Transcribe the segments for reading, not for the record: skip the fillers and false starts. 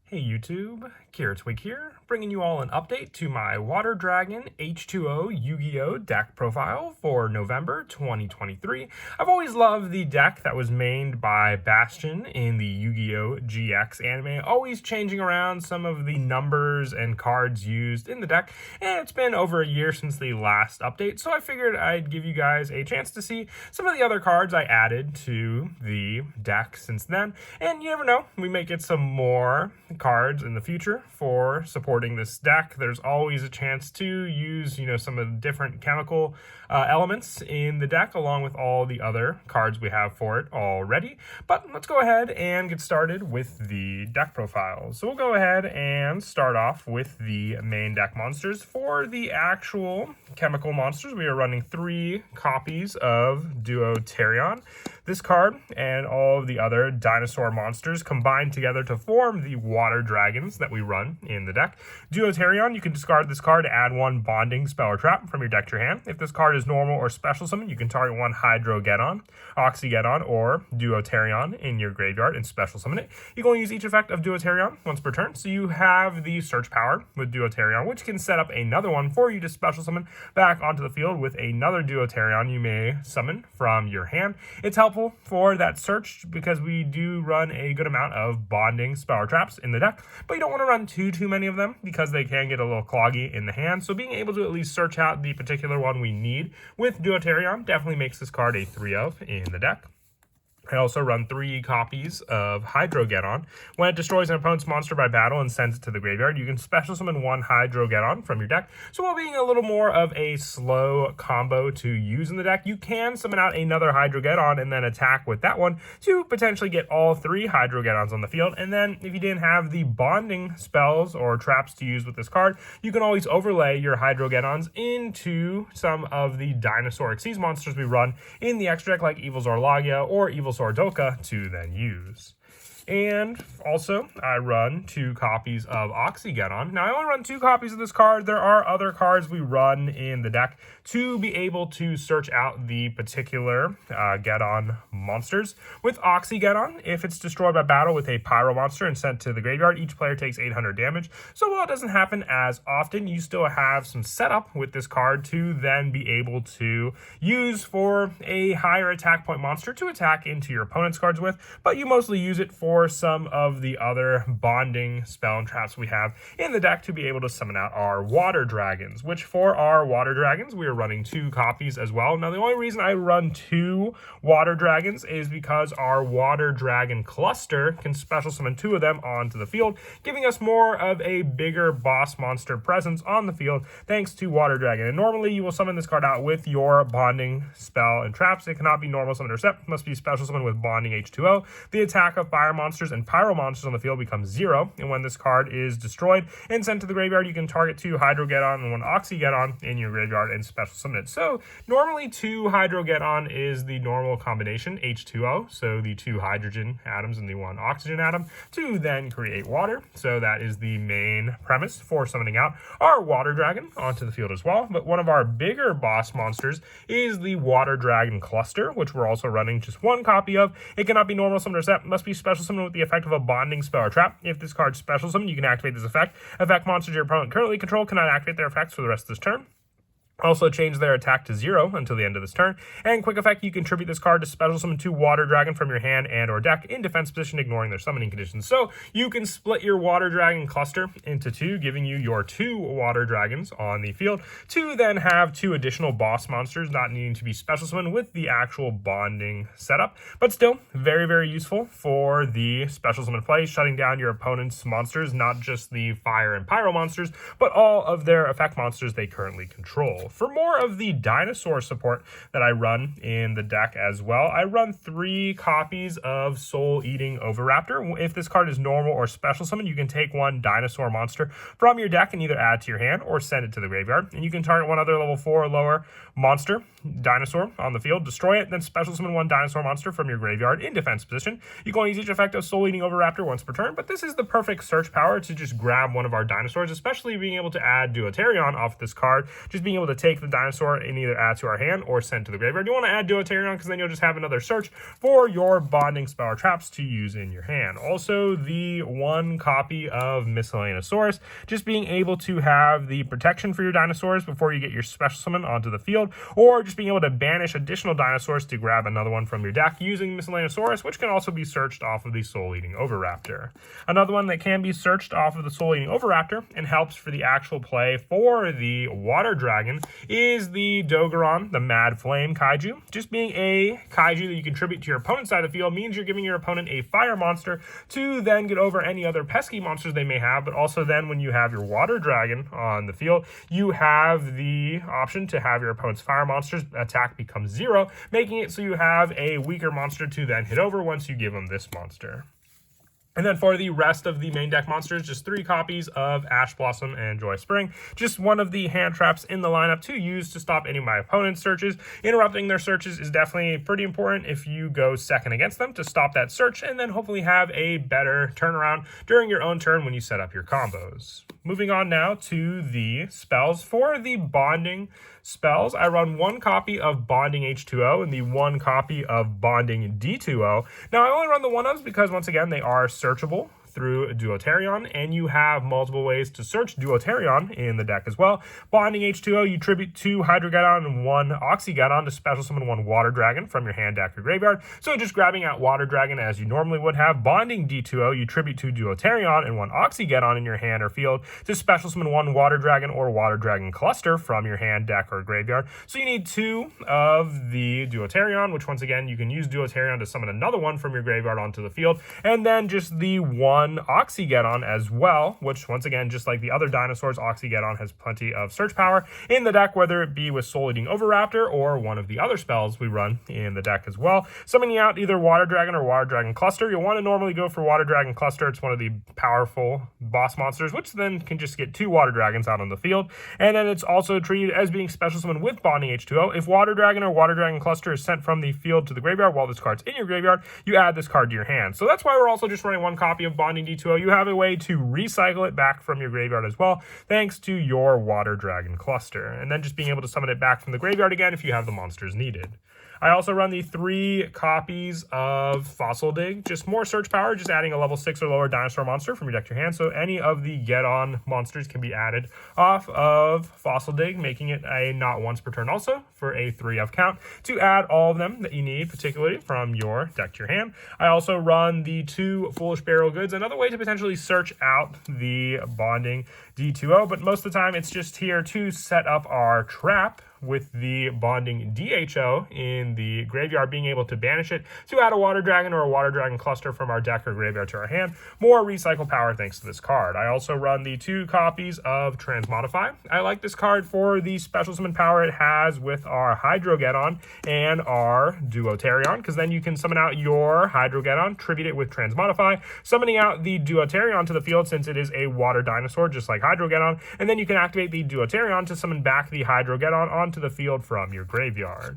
Hey YouTube, Twig here, bringing you all an update to my Water Dragon H2O Yu-Gi-Oh deck profile for November 2023. I've always loved the deck that was mained by Bastion in the Yu-Gi-Oh GX anime, always changing around some of the numbers and cards used in the deck, and it's been over a year since the last update, so I figured I'd give you guys a chance to see some of the other cards I added to the deck since then, and you never know, we may get some more cards in the future for supporting this deck. There's always a chance to use, some of the different chemical elements in the deck along with all the other cards we have for it already. But let's go ahead and get started with the deck profile. So we'll go ahead and start off with the main deck monsters. For the actual chemical monsters, we are running 3 copies of Duo Terion. This card and all of the other dinosaur monsters combine together to form the water dragons that we run in the deck. Duo Terion, you can discard this card to add 1 bonding spell or trap from your deck to your hand. If this card is normal or special summon, you can target 1 Hydrogeddon, Oxygeddon, or Duo Terion in your graveyard and special summon it. You can only use each effect of Duo Terion once per turn, so you have the search power with Duo Terion, which can set up another one for you to special summon back onto the field with another Duo Terion you may summon from your hand. It's helpful for that search because we do run a good amount of bonding spell or traps in the deck, but you don't want to run too many of them because they can get a little cloggy in the hand. So being able to at least search out the particular one we need with Duo Terion definitely makes this card a 3-of in the deck. I also run 3 copies of Hydrogeddon. When it destroys an opponent's monster by battle and sends it to the graveyard, you can special summon 1 Hydrogeddon from your deck. So while being a little more of a slow combo to use in the deck, you can summon out another Hydrogeddon and then attack with that one to potentially get all 3 Hydrogeddons on the field. And then if you didn't have the bonding spells or traps to use with this card, you can always overlay your Hydrogeddons into some of the dinosaur Xyz monsters we run in the extra deck, like Evil Zorlagia or Evil Sordoka to then use. And also, I run 2 copies of Oxygeddon. Now, I only run 2 copies of this card. There are other cards we run in the deck to be able to search out the particular Geddon monsters. With Oxygeddon, if it's destroyed by battle with a Pyro monster and sent to the graveyard, each player takes 800 damage. So while it doesn't happen as often, you still have some setup with this card to then be able to use for a higher attack point monster to attack into your opponent's cards with, but you mostly use it for some of the other bonding spell and traps we have in the deck to be able to summon out our water dragons, which for our water dragons, we are running 2 copies as well. Now, the only reason I run 2 water dragons is because our water dragon cluster can special summon 2 of them onto the field, giving us more of a bigger boss monster presence on the field thanks to water dragon. And normally you will summon this card out with your bonding spell and traps. It cannot be normal summon or set, must be special summon with bonding H2O. The attack of fire monsters and pyro monsters on the field becomes 0, and when this card is destroyed and sent to the graveyard, you can target 2 Hydrogeddon and 1 Oxygeddon in your graveyard and special summon it. So normally 2 Hydrogeddon is the normal combination, H2O, so the 2 hydrogen atoms and the 1 oxygen atom, to then create water. So that is the main premise for summoning out our water dragon onto the field as well. But one of our bigger boss monsters is the water dragon cluster, which we're also running just 1 copy of. It cannot be normal summon or set, must be special summon with the effect of a bonding spell or trap. If this card's special summon, you can activate this effect. Effect monsters your opponent currently control cannot activate their effects for the rest of this turn. Also change their attack to 0 until the end of this turn. And quick effect, you contribute this card to special summon 2 water dragon from your hand and or deck in defense position, ignoring their summoning conditions. So you can split your water dragon cluster into 2, giving you your 2 water dragons on the field, to then have 2 additional boss monsters not needing to be special summoned with the actual bonding setup. But still, very useful for the special summon play, shutting down your opponent's monsters, not just the fire and pyro monsters, but all of their effect monsters they currently control. For more of the dinosaur support that I run in the deck as well, I run 3 copies of Soul Eating Oviraptor. If this card is normal or special summon, you can take 1 dinosaur monster from your deck and either add to your hand or send it to the graveyard. And you can target 1 other level 4 or lower monster, dinosaur, on the field, destroy it, then special summon 1 dinosaur monster from your graveyard in defense position. You can only use each effect of Soul Eating Oviraptor once per turn, but this is the perfect search power to just grab one of our dinosaurs, especially being able to add Duo Terion off this card, just being able to take the dinosaur and either add to our hand or send to the graveyard. You want to add Deuterion because then you'll just have another search for your bonding spell or traps to use in your hand. Also, the 1 copy of Miscellaneousaurus, just being able to have the protection for your dinosaurs before you get your special summon onto the field, or just being able to banish additional dinosaurs to grab another one from your deck using Miscellaneousaurus, which can also be searched off of the Soul Eating Oviraptor. Another one that can be searched off of the Soul Eating Oviraptor and helps for the actual play for the Water Dragon is the Dogoron, the Mad Flame Kaiju. Just being a Kaiju that you contribute to your opponent's side of the field means you're giving your opponent a fire monster to then get over any other pesky monsters they may have, but also then when you have your Water Dragon on the field, you have the option to have your opponent's fire monsters attack become 0, making it so you have a weaker monster to then hit over once you give them this monster. And then for the rest of the main deck monsters, just 3 copies of Ash Blossom and Joy Spring. Just one of the hand traps in the lineup to use to stop any of my opponent's searches. Interrupting their searches is definitely pretty important if you go second against them to stop that search and then hopefully have a better turnaround during your own turn when you set up your combos. Moving on now to the spells. For the bonding spells, I run 1 copy of Bonding H2O and the 1 copy of Bonding D2O. Now, I only run the one-ofs because, once again, they are searchable through Deuterion, and you have multiple ways to search Deuterion in the deck as well. Bonding H2O, you tribute 2 Hydrogeddon and 1 Oxygeddon to special summon 1 Water Dragon from your hand, deck, or graveyard. So just grabbing out Water Dragon as you normally would have. Bonding D2O, you tribute 2 Deuterion and 1 Oxygeddon in your hand or field to special summon 1 Water Dragon or Water Dragon Cluster from your hand, deck, or graveyard. So you need 2 of the Deuterion, which once again, you can use Deuterion to summon another one from your graveyard onto the field, and then just the 1 Oxygeddon as well, which once again, just like the other dinosaurs, Oxygeddon has plenty of search power in the deck, whether it be with Soul Eating Oviraptor or one of the other spells we run in the deck as well. Summoning out either Water Dragon or Water Dragon Cluster. You'll want to normally go for Water Dragon Cluster. It's one of the powerful boss monsters, which then can just get 2 Water Dragons out on the field. And then it's also treated as being special summoned with Bonding H2O. If Water Dragon or Water Dragon Cluster is sent from the field to the graveyard while this card's in your graveyard, you add this card to your hand. So that's why we're also just running 1 copy of Bonding D2O. You have a way to recycle it back from your graveyard as well, thanks to your Water Dragon Cluster. And then just being able to summon it back from the graveyard again if you have the monsters needed. I also run the 3 copies of Fossil Dig, just more search power, just adding a level 6 or lower dinosaur monster from your deck to your hand. So any of the get-on monsters can be added off of Fossil Dig, making it a not once per turn also for a 3-of count to add all of them that you need, particularly from your deck to your hand. I also run the 2 Foolish Burial Goods, another way to potentially search out the Bonding D2O, but most of the time it's just here to set up our trap with the Bonding DHO in the graveyard, being able to banish it to add a Water Dragon or a Water Dragon Cluster from our deck or graveyard to our hand. More recycle power thanks to this card. I also run the 2 copies of Transmodify. I like this card for the special summon power it has with our Hydrogeddon and our Deuterion, because then you can summon out your Hydrogeddon, tribute it with Transmodify, summoning out the Deuterion to the field since it is a water dinosaur just like Hydrogeddon, and then you can activate the Deuterion to summon back the Hydrogeddon onto the field from your graveyard.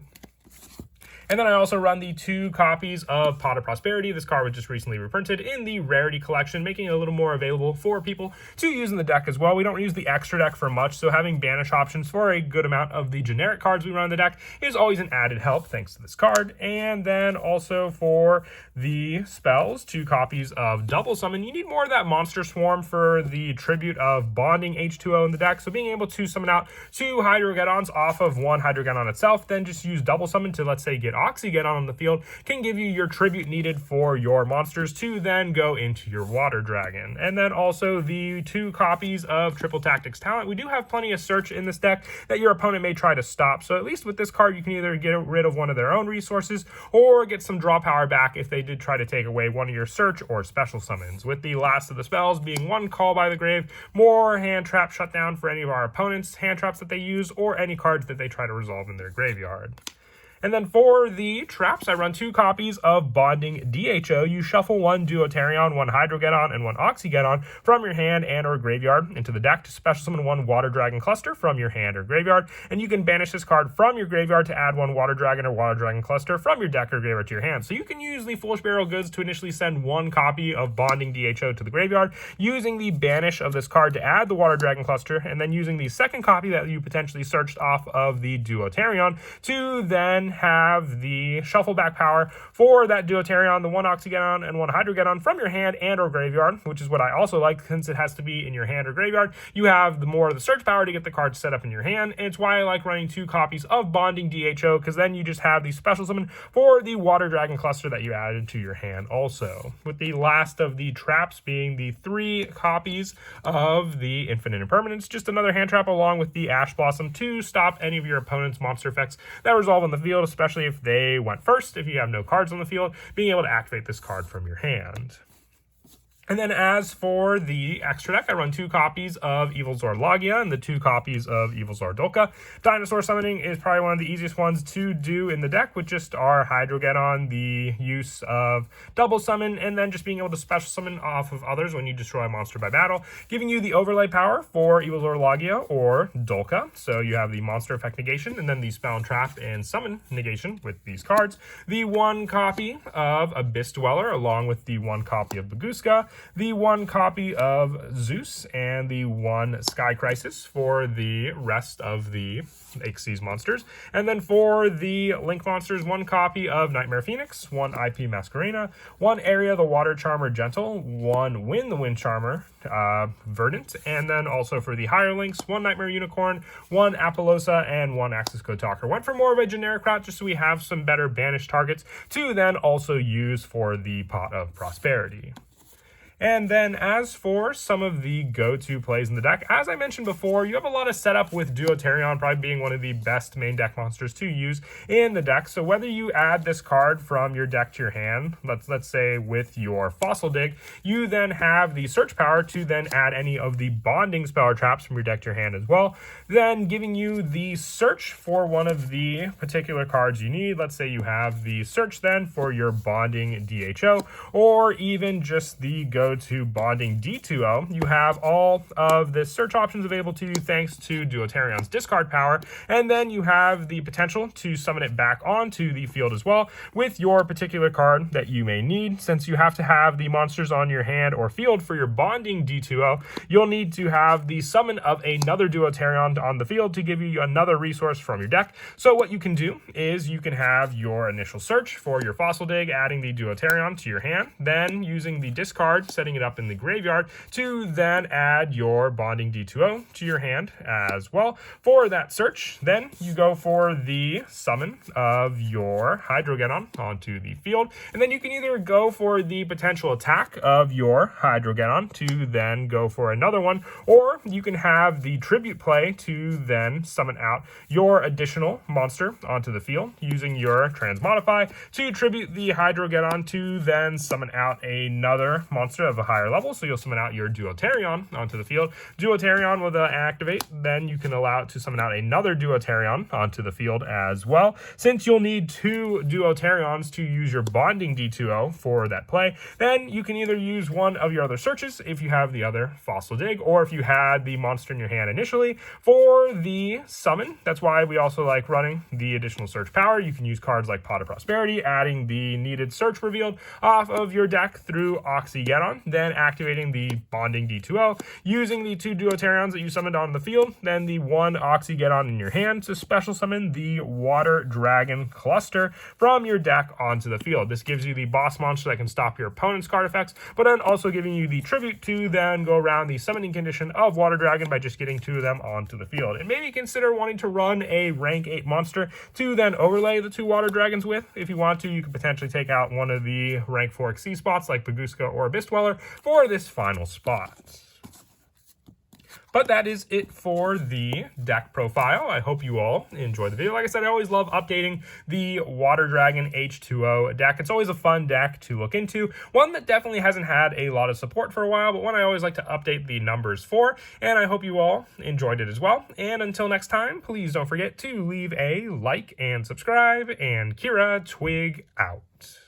And then I also run the 2 copies of Pot of Prosperity. This card was just recently reprinted in the Rarity Collection, making it a little more available for people to use in the deck as well. We don't use the extra deck for much, so having banish options for a good amount of the generic cards we run in the deck is always an added help thanks to this card. And then also for the spells, 2 copies of Double Summon. You need more of that Monster Swarm for the tribute of Bonding H2O in the deck, so being able to summon out 2 Hydrogeddons off of 1 Hydrogeddon itself, then just use Double Summon to, let's say, get Oxygeddon on the field, can give you your tribute needed for your monsters to then go into your Water Dragon. And then also the 2 copies of Triple Tactics Talent. We do have plenty of search in this deck that your opponent may try to stop, so at least with this card you can either get rid of one of their own resources or get some draw power back if they did try to take away one of your search or special summons, with the last of the spells being 1 Call by the Grave, more hand trap shutdown for any of our opponents' hand traps that they use, or any cards that they try to resolve in their graveyard. And then for the traps, I run 2 copies of Bonding DHO. You shuffle 1 Duoterion, 1 Hydrogeddon, and 1 Oxygeddon from your hand and or graveyard into the deck to special summon 1 Water Dragon Cluster from your hand or graveyard. And you can banish this card from your graveyard to add 1 Water Dragon or Water Dragon Cluster from your deck or graveyard to your hand. So you can use the Foolish Burial Goods to initially send 1 copy of Bonding DHO to the graveyard, using the banish of this card to add the Water Dragon Cluster, and then using the second copy that you potentially searched off of the Duoterion to then have the shuffle back power for that Duoterion, the 1 Oxygeddon and 1 Hydrogeddon from your hand and or graveyard, which is what I also like since it has to be in your hand or graveyard. You have the more of the search power to get the card set up in your hand, and it's why I like running 2 copies of Bonding DHO, because then you just have the special summon for the Water Dragon Cluster that you added to your hand also. With the last of the traps being the 3 copies of the Infinite Impermanence, just another hand trap along with the Ash Blossom to stop any of your opponent's monster effects that resolve on the field, especially if they went first. If you have no cards on the field, being able to activate this card from your hand. And then as for the extra deck, I run 2 copies of Evilzord Logia and the 2 copies of Evilzord Dolka. Dinosaur summoning is probably one of the easiest ones to do in the deck, with just our Hydrogeddon, the use of double summon, and then just being able to special summon off of others when you destroy a monster by battle, giving you the overlay power for Evilzord Logia or Dolka. So you have the monster effect negation, and then the spell and trap and summon negation with these cards. The 1 copy of Abyss Dweller along with the 1 copy of Baguska, the 1 copy of Zeus, and the 1 Sky Crisis for the rest of the Xyz monsters. And then for the Link monsters, 1 copy of Nightmare Phoenix, 1 IP Masquerena, 1 Area the Water Charmer Gentle, 1 Win the Wind Charmer Verdant, and then also for the higher links, 1 Nightmare Unicorn, 1 Apollosa, and 1 Access Code Talker. Went for more of a generic route just so we have some better banished targets to then also use for the Pot of Prosperity. And then as for some of the go-to plays in the deck, as I mentioned before, you have a lot of setup with Duoterion probably being one of the best main deck monsters to use in the deck. So whether you add this card from your deck to your hand, let's say with your Fossil Dig, you then have the search power to then add any of the bonding spell or traps from your deck to your hand as well, then giving you the search for one of the particular cards you need. Let's say you have the search then for your Bonding DHO, or even just the to Bonding D2O, you have all of the search options available to you thanks to Duoterion's discard power, and then you have the potential to summon it back onto the field as well with your particular card that you may need. Since you have to have the monsters on your hand or field for your Bonding D2O, you'll need to have the summon of another Duoterion on the field to give you another resource from your deck. So what you can do is you can have your initial search for your Fossil Dig, adding the Duoterion to your hand, then using the discard, setting it up in the graveyard to then add your Bonding D2O to your hand as well. For that search, then you go for the summon of your Hydrogeddon onto the field, and then you can either go for the potential attack of your Hydrogeddon to then go for another one, or you can have the tribute play to then summon out your additional monster onto the field using your Transmodify to tribute the Hydrogeddon to then summon out another monster of a higher level. So you'll summon out your Duoterion onto the field. Duoterion will activate, then you can allow it to summon out another Duoterion onto the field as well. Since you'll need 2 Duoterions to use your Bonding D2O for that play, then you can either use one of your other searches if you have the other Fossil Dig, or if you had the monster in your hand initially for the summon. That's why we also like running the additional search power. You can use cards like Pot of Prosperity, adding the needed search revealed off of your deck through Oxygeddon, then activating the Bonding D2O, using the 2 Duoterions that you summoned on the field, then the 1 Oxygeddon in your hand to special summon the Water Dragon Cluster from your deck onto the field. This gives you the boss monster that can stop your opponent's card effects, but then also giving you the tribute to then go around the summoning condition of Water Dragon by just getting 2 of them onto the field. And maybe consider wanting to run a rank 8 monster to then overlay the 2 Water Dragons with. If you want to, you could potentially take out one of the rank 4 Xyz spots like Baguska or Abyss Dweller for this final spot. But that is it for the deck profile. I hope you all enjoyed the video. Like I said, I always love updating the Water Dragon H2O deck. It's always a fun deck to look into. One that definitely hasn't had a lot of support for a while, but one I always like to update the numbers for. And I hope you all enjoyed it as well. And until next time, please don't forget to leave a like and subscribe. And Kira Twig out.